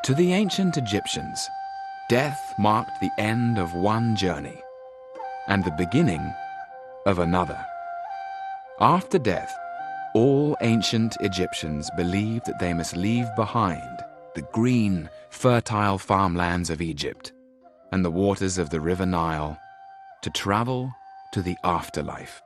To the ancient Egyptians, death marked the end of one journey and the beginning of another. After death, all ancient Egyptians believed that they must leave behind the green, fertile farmlands of Egypt and the waters of the River Nile to travel to the afterlife.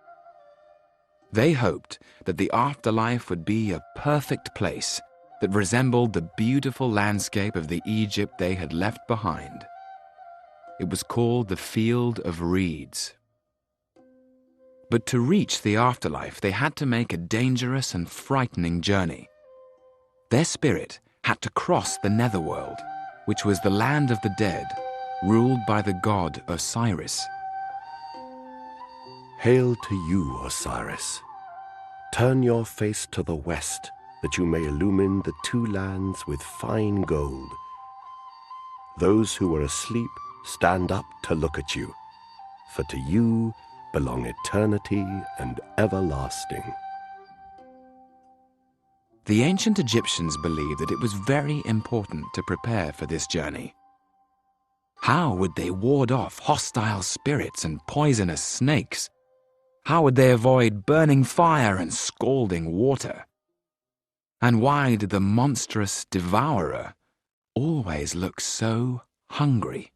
They hoped that the afterlife would be a perfect place that resembled the beautiful landscape of the Egypt they had left behind. It was called the Field of Reeds. But to reach the afterlife, they had to make a dangerous and frightening journey. Their spirit had to cross the netherworld, which was the land of the dead, ruled by the god Osiris. Hail to you, Osiris. Turn your face to the west, that you may illumine the two lands with fine gold. Those who are asleep stand up to look at you, for to you belong eternity and everlasting. The ancient Egyptians believed that it was very important to prepare for this journey. How would they ward off hostile spirits and poisonous snakes? How would they avoid burning fire and scalding water? And why did the monstrous devourer always look so hungry?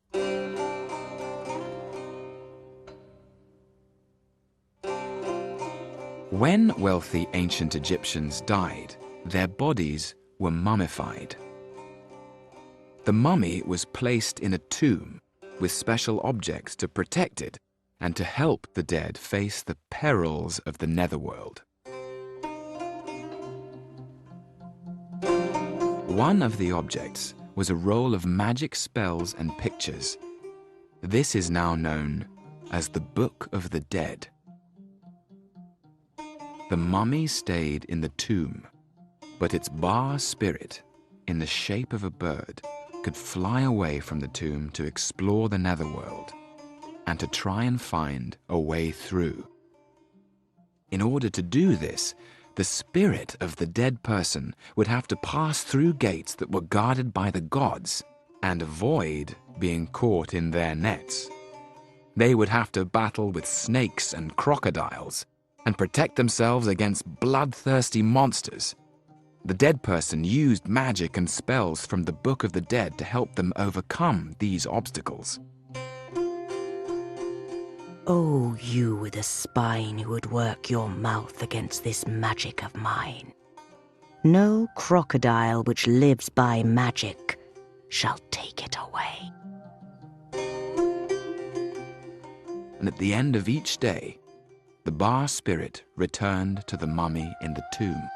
When wealthy ancient Egyptians died, their bodies were mummified. The mummy was placed in a tomb with special objects to protect it and to help the dead face the perils of the netherworld. One of the objects was a roll of magic spells and pictures. This is now known as the Book of the Dead. The mummy stayed in the tomb, but its Ba spirit, in the shape of a bird, could fly away from the tomb to explore the netherworld and to try and find a way through. In order to do this, the spirit of the dead person would have to pass through gates that were guarded by the gods and avoid being caught in their nets. They would have to battle with snakes and crocodiles and protect themselves against bloodthirsty monsters. The dead person used magic and spells from the Book of the Dead to help them overcome these obstacles. Oh, you with a spine who would work your mouth against this magic of mine. No crocodile which lives by magic shall take it away. And at the end of each day, the Ba spirit returned to the mummy in the tomb.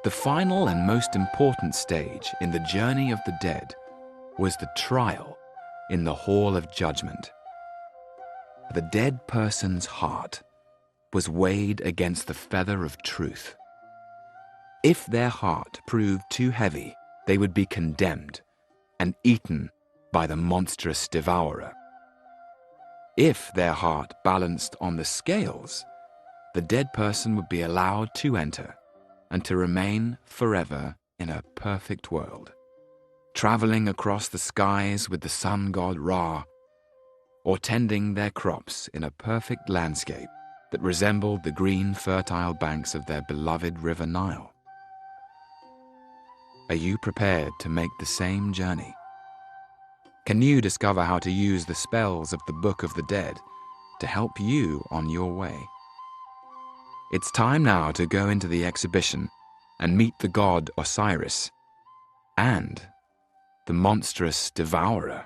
The final and most important stage in the journey of the dead was the trial in the Hall of Judgment. The dead person's heart was weighed against the feather of truth. If their heart proved too heavy, they would be condemned and eaten by the monstrous devourer. If their heart balanced on the scales, the dead person would be allowed to enter and to remain forever in a perfect world, traveling across the skies with the sun god Ra, or tending their crops in a perfect landscape that resembled the green, fertile banks of their beloved River Nile. Are you prepared to make the same journey? Can you discover how to use the spells of the Book of the Dead to help you on your way? It's time now to go into the exhibition and meet the god Osiris and the monstrous devourer.